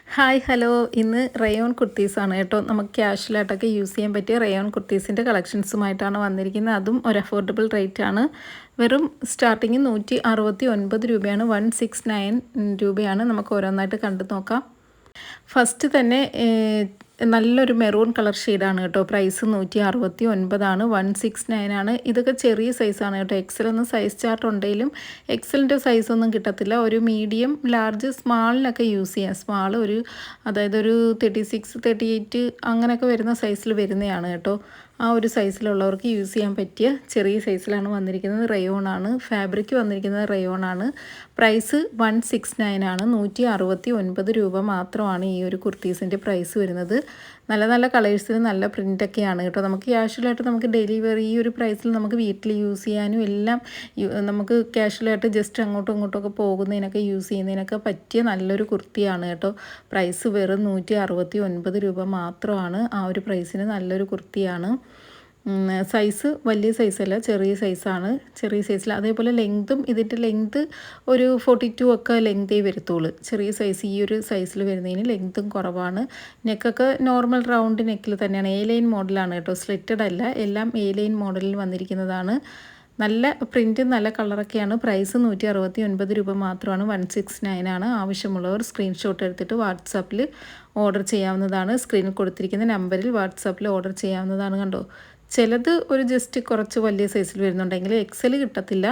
Hi hello ഇന്ന് rayon കുർത്തീസാണ് കേട്ടോ. നമുക്ക് ക്യാഷ്വലായിട്ടൊക്കെ യൂസ് ചെയ്യാൻ പറ്റിയ റയോൺ കുർത്തീസിൻ്റെ കളക്ഷൻസുമായിട്ടാണ് വന്നിരിക്കുന്നത്. അതും ഒരു അഫോർഡബിൾ റേറ്റ് ആണ്. വെറും സ്റ്റാർട്ടിങ് 169 രൂപയാണ്. 169 രൂപയാണ്. നമുക്ക് ഓരോന്നായിട്ട് കണ്ടു നോക്കാം. ഫസ്റ്റ് തന്നെ നല്ലൊരു മെറൂൺ കളർ ഷെയ്ഡാണ് കേട്ടോ. പ്രൈസ് 169 169 ആണ്. ഇതൊക്കെ ചെറിയ സൈസാണ് കേട്ടോ. എക്സലൊന്നും സൈസ് ചാർട്ട് ഉണ്ടെങ്കിലും എക്സലിൻ്റെ സൈസൊന്നും കിട്ടത്തില്ല. ഒരു മീഡിയം ലാർജ് സ്മാളിനൊക്കെ യൂസ് ചെയ്യാം. സ്മാൾ അതായത് ഒരു 36 38 അങ്ങനെയൊക്കെ വരുന്ന സൈസിൽ വരുന്നതാണ് കേട്ടോ. ആ ഒരു സൈസിലുള്ളവർക്ക് യൂസ് ചെയ്യാൻ പറ്റിയ ചെറിയ സൈസിലാണ് വന്നിരിക്കുന്നത്. റയോൺ ആണ്. ഫാബ്രിക് വന്നിരിക്കുന്നത് റയോൺ ആണ്. പ്രൈസ് 169 ആണ്. 169 രൂപ മാത്രമാണ് ഈ ഒരു കുർത്തീസിൻ്റെ പ്രൈസ് വരുന്നത്. നല്ല നല്ല കളേഴ്സിന് നല്ല പ്രിൻ്റൊക്കെയാണ് കേട്ടോ. നമുക്ക് ക്യാഷ്വലായിട്ട് നമുക്ക് ഡെയിലി വെയർ ഈ ഒരു പ്രൈസിൽ നമുക്ക് വീട്ടിൽ യൂസ് ചെയ്യാനും എല്ലാം നമുക്ക് ക്യാഷ്വലായിട്ട് ജസ്റ്റ് അങ്ങോട്ടും ഇങ്ങോട്ടുമൊക്കെ പോകുന്നതിനൊക്കെ യൂസ് ചെയ്യുന്നതിനൊക്കെ പറ്റിയ നല്ലൊരു കുർത്തിയാണ് കേട്ടോ. പ്രൈസ് വെറും 169 രൂപ മാത്രമാണ്. ആ ഒരു പ്രൈസിന് നല്ലൊരു കുർത്തിയാണ്. സൈസ് വലിയ സൈസല്ല, ചെറിയ സൈസാണ്. ചെറിയ സൈസിൽ അതേപോലെ ലെങ്തും ഇതിൻ്റെ ലെങ്ത് ഒരു 42 ഒക്കെ ലെങ്തേ വരത്തുള്ളൂ. ചെറിയ സൈസ് ഈ ഒരു സൈസിൽ വരുന്നതിന് ലെങ്തും കുറവാണ്. നെക്കൊക്കെ നോർമൽ റൗണ്ട് നെക്കിൽ തന്നെയാണ്. എ ലൈൻ മോഡലാണ് കേട്ടോ. സ്ലിറ്റഡ് അല്ല, എല്ലാം എ ലൈൻ മോഡലിൽ വന്നിരിക്കുന്നതാണ്. നല്ല പ്രിൻറ്റ് നല്ല കളറൊക്കെയാണ്. പ്രൈസ് 169 രൂപ മാത്രമാണ്. 169 ആണ്. ആവശ്യമുള്ളവർ സ്ക്രീൻഷോട്ട് എടുത്തിട്ട് വാട്സാപ്പിൽ ഓർഡർ ചെയ്യാവുന്നതാണ്. സ്ക്രീനിൽ കൊടുത്തിരിക്കുന്ന നമ്പറിൽ വാട്സാപ്പിൽ ഓർഡർ ചെയ്യാവുന്നതാണ്. കണ്ടോ, ചിലത് ഒരു ജസ്റ്റ് കുറച്ച് വലിയ സൈസിൽ വരുന്നുണ്ടെങ്കിൽ എക്സൽ കിട്ടത്തില്ല.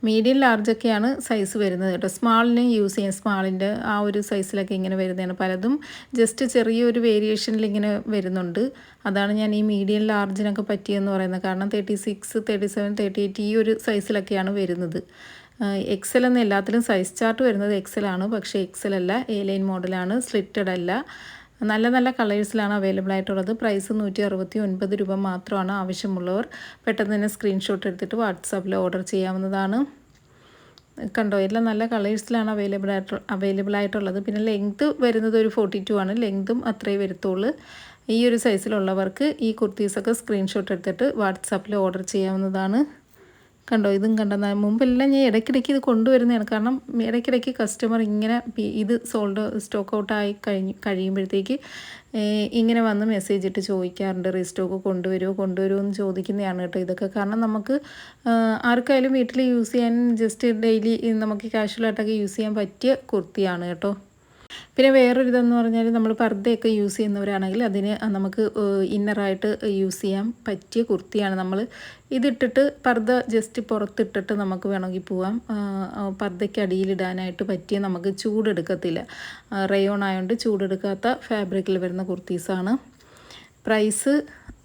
മീഡിയം ലാർജൊക്കെയാണ് സൈസ് വരുന്നത് കേട്ടോ. സ്മാളിന് യൂസ് ചെയ്യാം. സ്മാളിൻ്റെ ആ ഒരു സൈസിലൊക്കെ ഇങ്ങനെ വരുന്നതാണ്. പലതും ജസ്റ്റ് ചെറിയൊരു വേരിയേഷനിൽ ഇങ്ങനെ വരുന്നുണ്ട്. അതാണ് ഞാൻ ഈ മീഡിയം ലാർജിനൊക്കെ പറ്റിയെന്ന് പറയുന്നത്. കാരണം 36 37 38 ഈ ഒരു സൈസിലൊക്കെയാണ് വരുന്നത്. എക്സൽ എന്ന എല്ലാത്തിലും സൈസ് ചാർട്ട് വരുന്നത് എക്സലാണ്. പക്ഷേ എക്സൽ അല്ല, എ ലൈൻ മോഡലാണ്, സ്ലിറ്റഡ് അല്ല. നല്ല നല്ല കളേഴ്സിലാണ് അവൈലബിൾ ആയിട്ടുള്ളത്. പ്രൈസ് 169 രൂപ മാത്രമാണ്. ആവശ്യമുള്ളവർ പെട്ടെന്ന് തന്നെ സ്ക്രീൻഷോട്ട് എടുത്തിട്ട് വാട്സാപ്പിൽ ഓർഡർ ചെയ്യാവുന്നതാണ്. കണ്ടോ, എല്ലാം നല്ല കളേഴ്സിലാണ് അവൈലബിൾ ആയിട്ടുള്ളത്. പിന്നെ ലെങ്ത് വരുന്നത് ഒരു 42 ആണ്. ലെങ്തും അത്രേ വരുത്തുള്ളൂ. ഈ ഒരു സൈസിലുള്ളവർക്ക് ഈ കുർത്തീസൊക്കെ സ്ക്രീൻഷോട്ട് എടുത്തിട്ട് വാട്സാപ്പിൽ ഓർഡർ ചെയ്യാവുന്നതാണ്. കണ്ടോ, ഇതും കണ്ടെന്ന മുമ്പെല്ലാം ഞാൻ ഇടയ്ക്കിടയ്ക്ക് ഇത് കൊണ്ടുവരുന്നതാണ്. കാരണം ഇടയ്ക്കിടയ്ക്ക് കസ്റ്റമർ ഇങ്ങനെ ഇത് സ്റ്റോക്ക് ഔട്ടായി കഴിയുമ്പോഴത്തേക്ക് ഇങ്ങനെ വന്ന് മെസ്സേജ് ഇട്ട് ചോദിക്കാറുണ്ട്, റീസ്റ്റോക്ക് കൊണ്ടുവരുമോ എന്ന് ചോദിക്കുന്നതാണ് കേട്ടോ. ഇതൊക്കെ കാരണം നമുക്ക് ആർക്കായാലും വീട്ടിൽ യൂസ് ചെയ്യാൻ ജസ്റ്റ് ഡെയിലി നമുക്ക് കാഷ്വലായിട്ടൊക്കെ യൂസ് ചെയ്യാൻ പറ്റിയ കുർത്തിയാണ് കേട്ടോ. പിന്നെ വേറൊരു ഇതെന്ന് പറഞ്ഞാൽ നമ്മൾ പർദ്ദയൊക്കെ യൂസ് ചെയ്യുന്നവരാണെങ്കിൽ അതിന് നമുക്ക് ഇന്നറായിട്ട് യൂസ് ചെയ്യാൻ പറ്റിയ കുർത്തിയാണ്. നമ്മൾ ഇതിട്ടിട്ട് പർദ്ദ ജസ്റ്റ് പുറത്തിട്ടിട്ട് നമുക്ക് വേണമെങ്കിൽ പോവാം. പർദ്ദയ്ക്ക് അടിയിലിടാനായിട്ട് പറ്റിയ, നമുക്ക് ചൂടെടുക്കത്തില്ല. റയോൺ ആയതുകൊണ്ട് ചൂടെടുക്കാത്ത ഫാബ്രിക്കിൽ വരുന്ന കുർത്തീസാണ്. പ്രൈസ്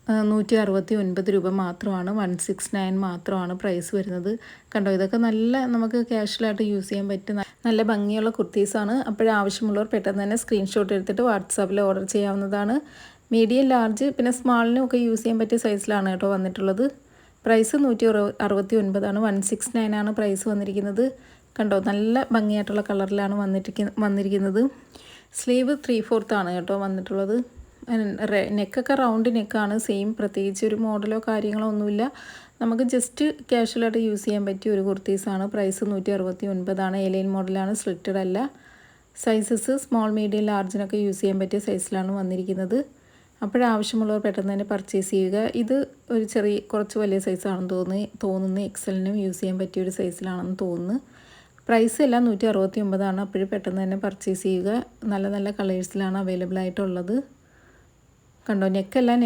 169 രൂപ മാത്രമാണ്. 169 മാത്രമാണ് പ്രൈസ് വരുന്നത്. കണ്ടോ, ഇതൊക്കെ നല്ല നമുക്ക് ക്യാഷ്വലായിട്ട് യൂസ് ചെയ്യാൻ പറ്റുന്ന നല്ല ഭംഗിയുള്ള കുർത്തീസാണ്. അപ്പോഴാവശ്യമുള്ളവർ പെട്ടെന്ന് തന്നെ സ്ക്രീൻഷോട്ട് എടുത്തിട്ട് വാട്സാപ്പിൽ ഓർഡർ ചെയ്യാവുന്നതാണ്. മീഡിയം ലാർജ് പിന്നെ സ്മാളിനും ഒക്കെ യൂസ് ചെയ്യാൻ പറ്റിയ സൈസിലാണ് കേട്ടോ വന്നിട്ടുള്ളത്. പ്രൈസ് 169 ആണ്. 169 ആണ് പ്രൈസ് വന്നിരിക്കുന്നത്. കണ്ടോ, നല്ല ഭംഗിയായിട്ടുള്ള കളറിലാണ് വന്നിരിക്കുന്നത്. സ്ലീവ് 3/4 ആണ് കേട്ടോ വന്നിട്ടുള്ളത്. നെക്കൊക്കെ റൗണ്ട് നെക്കാണ്. സെയിം പ്രത്യേകിച്ച് ഒരു മോഡലോ കാര്യങ്ങളോ ഒന്നുമില്ല. നമുക്ക് ജസ്റ്റ് ക്യാഷ്വലായിട്ട് യൂസ് ചെയ്യാൻ പറ്റിയ ഒരു കുർത്തീസാണ്. പ്രൈസ് 169 ആണ്. എ ലൈൻ മോഡലാണ്, സ്ലിറ്റഡ് അല്ല. സൈസസ് സ്മോൾ മീഡിയം ലാർജിനൊക്കെ യൂസ് ചെയ്യാൻ പറ്റിയ സൈസിലാണ് വന്നിരിക്കുന്നത്. അപ്പോഴാവശ്യമുള്ളവർ പെട്ടെന്ന് തന്നെ പർച്ചേസ് ചെയ്യുക. ഇത് ഒരു കുറച്ച് വലിയ സൈസാണെന്ന് തോന്നുന്നു. എക്സലിനും യൂസ് ചെയ്യാൻ പറ്റിയ ഒരു സൈസിലാണെന്ന് തോന്നുന്നു. പ്രൈസ് എല്ലാം 169 ആണ്. അപ്പോഴും പെട്ടെന്ന് തന്നെ പർച്ചേസ് ചെയ്യുക. നല്ല നല്ല കളേഴ്സിലാണ് അവൈലബിൾ ആയിട്ടുള്ളത്. കണ്ടോ, നെക്കെല്ലാം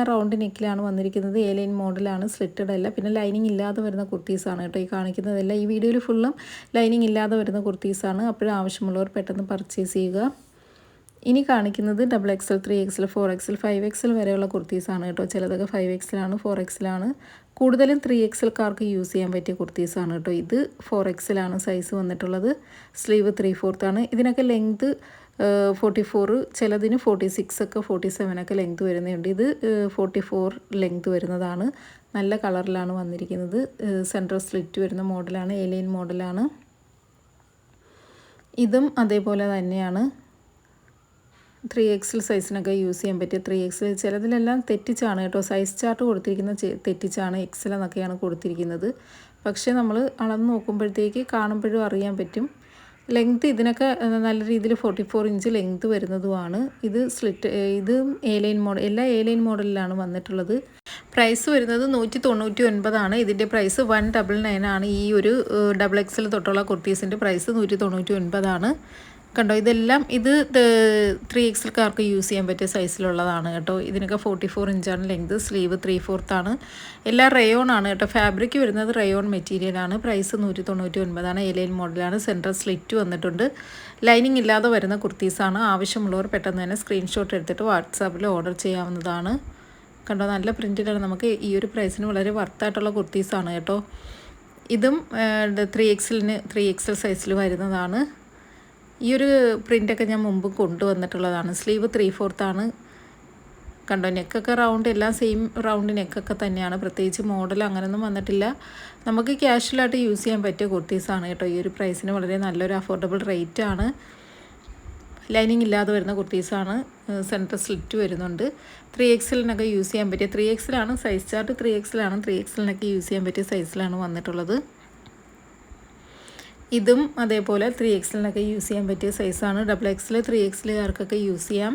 റൗണ്ട് നെക്കിലാണ് വന്നിരിക്കുന്നത്. എ ലൈൻ മോഡലാണ്, സ്ലിറ്റഡ് അല്ല. പിന്നെ ലൈനിങ് ഇല്ലാതെ വരുന്ന കുർത്തീസാണ് കേട്ടോ ഈ കാണിക്കുന്നതെല്ലാം. ഈ വീഡിയോയിൽ ഫുള്ളും ലൈനിങ് ഇല്ലാതെ വരുന്ന കുർത്തീസാണ്. അപ്പോഴാവശ്യമുള്ളവർ പെട്ടെന്ന് പർച്ചേസ് ചെയ്യുക. ഇനി കാണിക്കുന്നത് XXL 3XL 4XL 5XL വരെയുള്ള കുർത്തീസാണ് കേട്ടോ. ചിലതൊക്കെ 5XL ആണ്, 4XL ആണ്. കൂടുതലും 3XLക്കാർക്ക് യൂസ് ചെയ്യാൻ പറ്റിയ കുർത്തീസാണ് കേട്ടോ. ഇത് 4XL ആണ് സൈസ് വന്നിട്ടുള്ളത്. സ്ലീവ് 3/4 ആണ്. ഇതിനൊക്കെ ലെങ്ത് 44, ചിലതിന് 46 ഒക്കെ 47 ഒക്കെ ലെങ്ത് വരുന്നുണ്ട്. ഇത് 44 ലെങ്ത് വരുന്നതാണ്. നല്ല കളറിലാണ് വന്നിരിക്കുന്നത്. സെൻട്രൽ സ്ലിറ്റ് വരുന്ന മോഡലാണ്, എ ലൈൻ മോഡലാണ്. ഇതും അതേപോലെ തന്നെയാണ്. 3XL സൈസിനൊക്കെ യൂസ് ചെയ്യാൻ പറ്റിയ 3XL. ചിലതിലെല്ലാം തെറ്റിച്ചാണ് കേട്ടോ സൈസ് ചാർട്ട് കൊടുത്തിരിക്കുന്ന, തെറ്റിച്ചാണ് എക്സൽ എന്നൊക്കെയാണ് കൊടുത്തിരിക്കുന്നത്. പക്ഷേ നമ്മൾ അളന്ന് നോക്കുമ്പോഴത്തേക്ക് കാണുമ്പോഴും അറിയാൻ പറ്റും ലെങ്ത് ഇതിനൊക്കെ നല്ല രീതിയിൽ 44 ഇഞ്ച് ലെങ്ത് വരുന്നതുമാണ്. ഇത് സ്ലിറ്റ് ഇത് എ ലൈൻ മോഡൽ, എല്ലാ എ ലൈൻ മോഡലിലാണ് വന്നിട്ടുള്ളത്. പ്രൈസ് വരുന്നത് 199 ഇതിൻ്റെ പ്രൈസ് 199 ആണ്. ഈ ഒരു XXL തൊട്ടുള്ള കുർത്തീസിൻ്റെ പ്രൈസ് 199 കണ്ടോ. ഇതെല്ലാം ഇത് 3XLക്കാർക്ക് യൂസ് ചെയ്യാൻ പറ്റിയ സൈസിലുള്ളതാണ് കേട്ടോ. ഇതിനൊക്കെ 44 ഇഞ്ചാണ് ലെങ്ത്. സ്ലീവ് 3/4 എല്ലാം റയോൺ ആണ് കേട്ടോ. ഫാബ്രിക് വരുന്നത് റയോൺ മെറ്റീരിയലാണ്. പ്രൈസ് 199 എ ലൈൻ മോഡലാണ്. സെൻട്രൽ സ്ലിറ്റ് വന്നിട്ടുണ്ട്. ലൈനിങ് ഇല്ലാതെ വരുന്ന കുർത്തീസാണ്. ആവശ്യമുള്ളവർ പെട്ടെന്ന് തന്നെ സ്ക്രീൻഷോട്ട് എടുത്തിട്ട് വാട്സാപ്പിൽ ഓർഡർ ചെയ്യാവുന്നതാണ്. കണ്ടോ, നല്ല പ്രിൻറ്റിലാണ്. നമുക്ക് ഈ ഒരു പ്രൈസിന് വളരെ വർത്തായിട്ടുള്ള കുർത്തീസാണ് കേട്ടോ. ഇതും 3XL സൈസിൽ വരുന്നതാണ്. ഈ ഒരു പ്രിൻ്റൊക്കെ ഞാൻ മുമ്പ് കൊണ്ടുവന്നിട്ടുള്ളതാണ്. സ്ലീവ് 3/4 കണ്ടോ. നെക്കൊക്കെ റൗണ്ട്, എല്ലാം സെയിം റൗണ്ട് നെക്കൊക്കെ തന്നെയാണ്. പ്രത്യേകിച്ച് മോഡൽ അങ്ങനെയൊന്നും വന്നിട്ടില്ല. നമുക്ക് ക്യാഷ്വലായിട്ട് യൂസ് ചെയ്യാൻ പറ്റിയ കുർത്തീസാണ് കേട്ടോ. ഈ ഒരു പ്രൈസിന് വളരെ നല്ലൊരു അഫോർഡബിൾ റേറ്റാണ്. ലൈനിങ് ഇല്ലാതെ വരുന്ന കുർത്തീസാണ്. സെൻറ്റർ സ്ലിറ്റ് വരുന്നുണ്ട്. 3XLനൊക്കെ യൂസ് ചെയ്യാൻ പറ്റിയ 3XL ആണ് സൈസ് ചാർട്ട്. 3XL ആണ്. 3XLനൊക്കെ യൂസ് ചെയ്യാൻ പറ്റിയ സൈസിലാണ് വന്നിട്ടുള്ളത്. ഇതും അതേപോലെ 3XLനൊക്കെ യൂസ് ചെയ്യാൻ പറ്റിയ സൈസാണ്. XXL 3XLകാർക്കൊക്കെ യൂസ് ചെയ്യാം.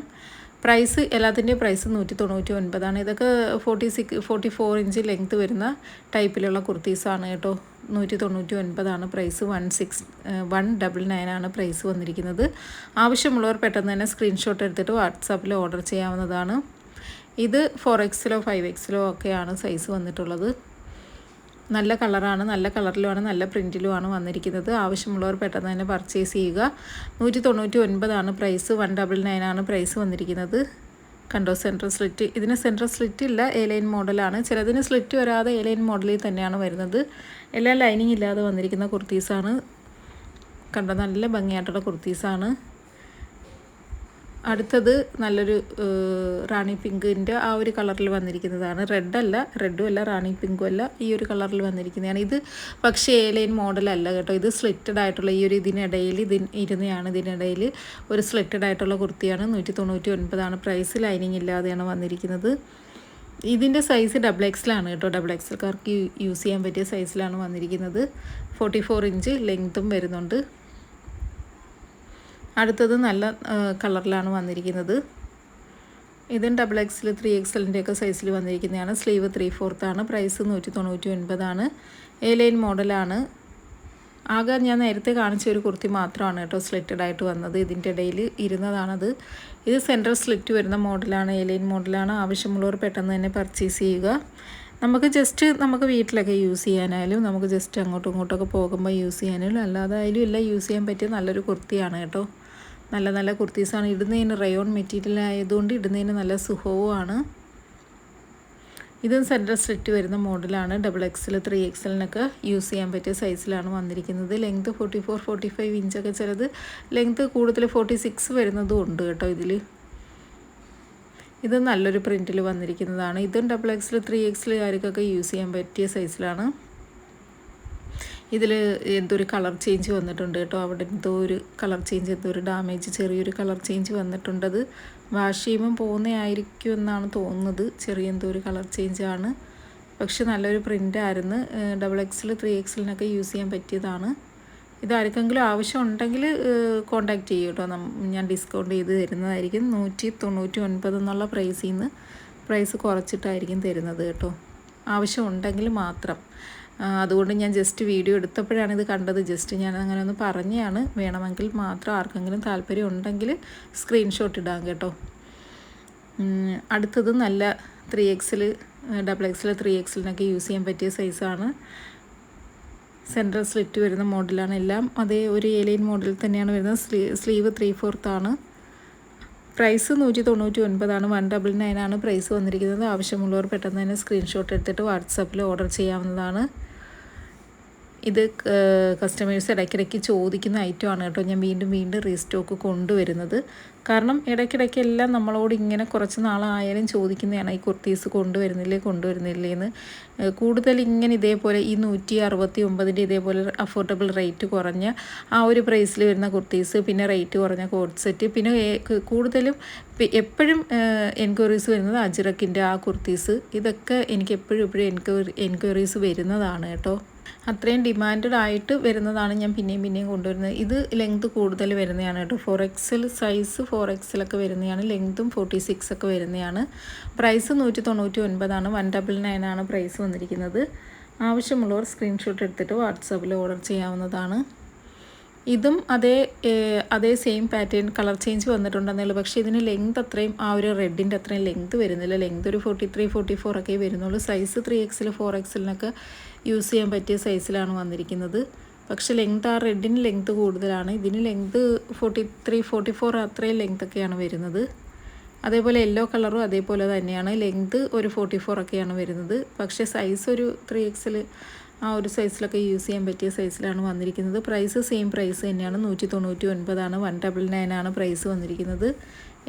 പ്രൈസ് എല്ലാത്തിൻ്റെയും പ്രൈസ് 199 ഇതൊക്കെ 44 ഇഞ്ച് ലെങ്ത് വരുന്ന ടൈപ്പിലുള്ള കുർത്തീസാണ് കേട്ടോ. 199 പ്രൈസ്. 199 പ്രൈസ് വന്നിരിക്കുന്നത്. ആവശ്യമുള്ളവർ പെട്ടെന്ന് തന്നെ സ്ക്രീൻഷോട്ട് എടുത്തിട്ട് വാട്സാപ്പിൽ ഓർഡർ ചെയ്യാവുന്നതാണ്. ഇത് 4XL 5XL ഒക്കെയാണ് സൈസ് വന്നിട്ടുള്ളത്. നല്ല കളറാണ്, നല്ല കളറിലുമാണ്, നല്ല പ്രിൻറ്റിലുമാണ് വന്നിരിക്കുന്നത്. ആവശ്യമുള്ളവർ പെട്ടെന്ന് തന്നെ പർച്ചേസ് ചെയ്യുക. 199 പ്രൈസ്. 199 പ്രൈസ് വന്നിരിക്കുന്നത്. കണ്ടോ സെൻട്രൽ സ്ലിറ്റ്. ഇതിന് സെൻട്രൽ സ്ലിറ്റ് ഇല്ല, എ ലൈൻ മോഡലാണ്. ചിലതിന് സ്ലിറ്റ് വരാതെ എ ലൈൻ മോഡലിൽ തന്നെയാണ് വരുന്നത്. എല്ലാം ലൈനിങ് ഇല്ലാതെ വന്നിരിക്കുന്ന കുർത്തീസാണ്. കണ്ടോ, നല്ല ഭംഗിയായിട്ടുള്ള കുർത്തീസാണ്. അടുത്തത് നല്ലൊരു റാണി പിങ്കിൻ്റെ ആ ഒരു കളറിൽ വന്നിരിക്കുന്നതാണ്. റെഡും അല്ല റാണി പിങ്കും അല്ല, ഈ ഒരു കളറിൽ വന്നിരിക്കുന്നതാണ്. ഇത് പക്ഷേ എ ലൈൻ മോഡലല്ല കേട്ടോ. ഇത് സ്ലിറ്റഡ് ആയിട്ടുള്ള ഈ ഒരു ഇതിനിടയിൽ ഇതിനിടയിൽ ഒരു സ്ലിറ്റഡ് ആയിട്ടുള്ള കുർത്തിയാണ്. 199 പ്രൈസ്. ലൈനിങ് ഇല്ലാതെയാണ് വന്നിരിക്കുന്നത്. ഇതിൻ്റെ സൈസ് XXL ആണ് കേട്ടോ. XXLക്കാർക്ക് യൂസ് ചെയ്യാൻ പറ്റിയ സൈസിലാണ് വന്നിരിക്കുന്നത്. 44 ഇഞ്ച് ലെങ്ത്തും വരുന്നുണ്ട്. അടുത്തത് നല്ല കളറിലാണ് വന്നിരിക്കുന്നത്. ഇതും XXL 3XLൻ്റെയൊക്കെ സൈസിൽ വന്നിരിക്കുന്നതാണ്. സ്ലീവ് 3/4 പ്രൈസ് 199 എ ലൈൻ മോഡലാണ്. ആകെ ഞാൻ നേരത്തെ കാണിച്ച ഒരു കുർത്തി മാത്രമാണ് കേട്ടോ സ്ലിറ്റഡ് ആയിട്ട് വന്നത്. ഇതിൻ്റെ ഇടയിൽ ഇരുന്നതാണത്. ഇത് സെൻട്രൽ സ്ലിറ്റ് വരുന്ന മോഡലാണ്, എ ലൈൻ മോഡലാണ്. ആവശ്യമുള്ളവർ പെട്ടെന്ന് തന്നെ പർച്ചേസ് ചെയ്യുക. നമുക്ക് വീട്ടിലൊക്കെ യൂസ് ചെയ്യാനായാലും, നമുക്ക് ജസ്റ്റ് അങ്ങോട്ടും ഇങ്ങോട്ടൊക്കെ പോകുമ്പോൾ യൂസ് ചെയ്യാനായാലും, അല്ലാതായാലും എല്ലാം യൂസ് ചെയ്യാൻ പറ്റിയ നല്ലൊരു കുർത്തിയാണ് കേട്ടോ. നല്ല നല്ല കുർത്തീസാണ്. ഇടുന്നതിന് റയോൺ മെറ്റീരിയൽ ആയതുകൊണ്ട് ഇടുന്നതിന് നല്ല സുഖവുമാണ്. ഇതും സെൻട്രൽ സ്ലിറ്റ് വരുന്ന മോഡലാണ്. XXL 3XLനൊക്കെ യൂസ് ചെയ്യാൻ പറ്റിയ സൈസിലാണ് വന്നിരിക്കുന്നത്. ലെങ്ത് 44-45 ഇഞ്ചൊക്കെ, ചിലത് ലെങ്ത് കൂടുതൽ 46 വരുന്നതും ഉണ്ട് കേട്ടോ ഇതിൽ. ഇത് നല്ലൊരു പ്രിൻറ്റിൽ വന്നിരിക്കുന്നതാണ്. ഇതും XXL 3XLകാർക്കൊക്കെ യൂസ് ചെയ്യാൻ പറ്റിയ സൈസിലാണ്. ഇതിൽ എന്തൊരു കളർ ചേഞ്ച് വന്നിട്ടുണ്ട് കേട്ടോ. അവിടെ എന്തോ ഒരു കളർ ചേഞ്ച്, എന്തോ ഒരു ഡാമേജ്, ചെറിയൊരു കളർ ചേഞ്ച് വന്നിട്ടുണ്ട്. അത് വാഷ് ചെയ്യുമ്പം പോകുന്നതായിരിക്കും എന്നാണ് തോന്നുന്നത്. ചെറിയ എന്തോ ഒരു കളർ ചേഞ്ചാണ്. പക്ഷെ നല്ലൊരു പ്രിൻ്റായിരുന്നു. XXL 3XLനൊക്കെ യൂസ് ചെയ്യാൻ പറ്റിയതാണ്. ഇത് ആർക്കെങ്കിലും ആവശ്യം ഉണ്ടെങ്കിൽ കോൺടാക്റ്റ് ചെയ്യും കേട്ടോ. ഞാൻ ഡിസ്കൗണ്ട് ചെയ്ത് തരുന്നതായിരിക്കും. 199 എന്നുള്ള പ്രൈസിൽ നിന്ന് പ്രൈസ് കുറച്ചിട്ടായിരിക്കും തരുന്നത് കേട്ടോ. ആവശ്യം ഉണ്ടെങ്കിൽ മാത്രം. അതുകൊണ്ട് ഞാൻ ജസ്റ്റ് വീഡിയോ എടുത്തപ്പോഴാണ് ഇത് കണ്ടത്. ജസ്റ്റ് ഞാൻ അങ്ങനെ ഒന്ന് പറഞ്ഞതാണ്. വേണമെങ്കിൽ മാത്രം ആർക്കെങ്കിലും താല്പര്യം ഉണ്ടെങ്കിൽ സ്ക്രീൻഷോട്ട് ഇടാം കേട്ടോ. അടുത്തത് നല്ല 3XL XXL 3XLനൊക്കെ യൂസ് ചെയ്യാൻ പറ്റിയ സൈസാണ്. സെൻട്രൽ സ്ലിറ്റ് വരുന്ന മോഡലാണ്. എല്ലാം അതേ ഒരു എ ലൈൻ മോഡൽ തന്നെയാണ് വരുന്നത്. സ്ലീവ് 3/4 പ്രൈസ് 199 199 പ്രൈസ് വന്നിരിക്കുന്നത്. ആവശ്യമുള്ളവർ പെട്ടെന്ന് തന്നെ സ്ക്രീൻഷോട്ട് എടുത്തിട്ട് വാട്സാപ്പിൽ ഓർഡർ ചെയ്യാവുന്നതാണ്. ഇത് കസ്റ്റമേഴ്സ് ഇടയ്ക്കിടയ്ക്ക് ചോദിക്കുന്ന ഐറ്റമാണ് കേട്ടോ. ഞാൻ വീണ്ടും റീസ്റ്റോക്ക് കൊണ്ടുവരുന്നത്. കാരണം ഇടയ്ക്കിടയ്ക്ക് എല്ലാം നമ്മളോട് ഇങ്ങനെ കുറച്ച് നാളായാലും ചോദിക്കുന്നതാണ്, ഈ കുർത്തീസ് കൊണ്ടുവരുന്നില്ലേ എന്ന്. കൂടുതൽ ഇങ്ങനെ ഇതേപോലെ ഈ 169 ഇതേപോലെ അഫോർഡബിൾ റേറ്റ് കുറഞ്ഞ ആ ഒരു പ്രൈസിൽ വരുന്ന കുർത്തീസ്, പിന്നെ റേറ്റ് കുറഞ്ഞ കോട്ട് സെറ്റ്, പിന്നെ കൂടുതലും എപ്പോഴും എൻക്വയറീസ് വരുന്നത് അജ്രക്കിൻ്റെ ആ കുർത്തീസ്. ഇതൊക്കെ എനിക്ക് എപ്പോഴും എൻക്വയറീസ് വരുന്നതാണ് കേട്ടോ. അത്രയും ഡിമാൻഡഡ് ആയിട്ട് വരുന്നതാണ് ഞാൻ പിന്നെയും കൊണ്ടുവരുന്നത്. ഇത് ലെങ്ത് കൂടുതൽ വരുന്നതാണ് കേട്ടോ. 4XL സൈസ് 4XL ഒക്കെ വരുന്നതാണ്. ലെങ്തും 46 ഒക്കെ വരുന്നതാണ്. പ്രൈസ് 199 199 ആണ് പ്രൈസ് വന്നിരിക്കുന്നത്. ആവശ്യമുള്ളവർ സ്ക്രീൻഷോട്ട് എടുത്തിട്ട് വാട്സാപ്പിൽ ഓർഡർ ചെയ്യാവുന്നതാണ്. ഇതും അതേ സെയിം പാറ്റേൺ, കളർ ചേഞ്ച് വന്നിട്ടുണ്ടെന്നുള്ളൂ. പക്ഷേ ഇതിന് ലെങ്ത് അത്രയും ആ ഒരു റെഡിൻ്റെ അത്രയും ലെങ്ത് വരുന്നില്ല. ലെങ്ത് ഒരു 43 44 ഒക്കെ വരുന്നുള്ളൂ. സൈസ് 3XL 4XLനൊക്കെ യൂസ് ചെയ്യാൻ പറ്റിയ സൈസിലാണ് വന്നിരിക്കുന്നത്. പക്ഷേ ലെങ്ത് ആ റെഡിന് ലെങ്ത് കൂടുതലാണ്. ഇതിന് ലെങ്ത് 43 44 അത്രയും ലെങ്ത്തൊക്കെയാണ് വരുന്നത്. അതേപോലെ യെല്ലോ കളറും അതേപോലെ തന്നെയാണ്. ലെങ്ത് ഒരു 44 ഒക്കെയാണ് വരുന്നത്. പക്ഷേ സൈസ് ഒരു 3XL ആ ഒരു സൈസിലൊക്കെ യൂസ് ചെയ്യാൻ പറ്റിയ സൈസിലാണ് വന്നിരിക്കുന്നത്. പ്രൈസ് സെയിം പ്രൈസ് തന്നെയാണ്. 199 199 പ്രൈസ് വന്നിരിക്കുന്നത്.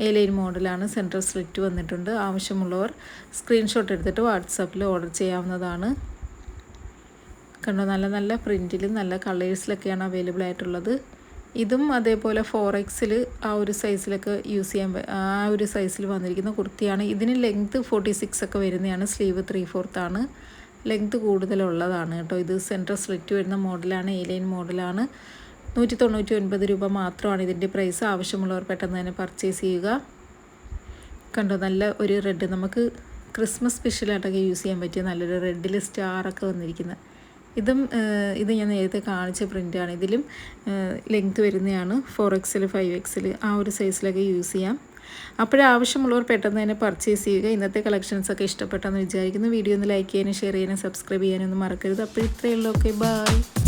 A-line മോഡലാണ്. സെൻട്രൽ സ്ലിറ്റ് വന്നിട്ടുണ്ട്. ആവശ്യമുള്ളവർ സ്ക്രീൻഷോട്ട് എടുത്തിട്ട് വാട്സാപ്പിൽ ഓർഡർ ചെയ്യാവുന്നതാണ്. കണ്ടോ, നല്ല നല്ല പ്രിൻറ്റിലും നല്ല കളേഴ്സിലൊക്കെയാണ് അവൈലബിൾ ആയിട്ടുള്ളത്. ഇതും അതേപോലെ 4XL ആ ഒരു സൈസിലൊക്കെ യൂസ് ചെയ്യാൻ ആ ഒരു സൈസിൽ വന്നിരിക്കുന്ന കുർത്തിയാണ്. ഇതിന് ലെങ്ത് 46 ഒക്കെ വരുന്നതാണ്. സ്ലീവ് 3/4 ആണ്. ലെങ്ത് കൂടുതലുള്ളതാണ് കേട്ടോ. ഇത് സെൻട്രൽ സ്ലിറ്റ് വരുന്ന മോഡലാണ്. A-line മോഡലാണ്. 199 രൂപ മാത്രമാണ് ഇതിൻ്റെ പ്രൈസ്. ആവശ്യമുള്ളവർ പെട്ടെന്ന് തന്നെ പർച്ചേസ് ചെയ്യുക. കണ്ടോ, നല്ല ഒരു റെഡ്, നമുക്ക് ക്രിസ്മസ് സ്പെഷ്യലായിട്ടൊക്കെ യൂസ് ചെയ്യാൻ പറ്റിയ നല്ലൊരു റെഡിൽ സ്റ്റാറൊക്കെ വന്നിരിക്കുന്നത്. ഇത് ഞാൻ നേരത്തെ കാണിച്ച പ്രിൻ്റാണ്. ഇതിലും ലെങ്ത് വരുന്നതാണ്. 4XL 5XL ആ ഒരു സൈസിലൊക്കെ യൂസ് ചെയ്യാം. ആവശ്യമുള്ളവർ പെട്ടെന്ന് തന്നെ പർച്ചേസ് ചെയ്യുക. ഇന്നത്തെ കളക്ഷൻസൊക്കെ ഇഷ്ടപ്പെട്ടെന്ന് വിചാരിക്കുന്നു. വീഡിയോ ഒന്ന് ലൈക്ക് ചെയ്യാനും ഷെയർ ചെയ്യാനും സബ്സ്ക്രൈബ് ചെയ്യാനൊന്നും മറക്കരുത്. അപ്പോൾ ഇത്രയേ ഉള്ളൂ. Okay, by.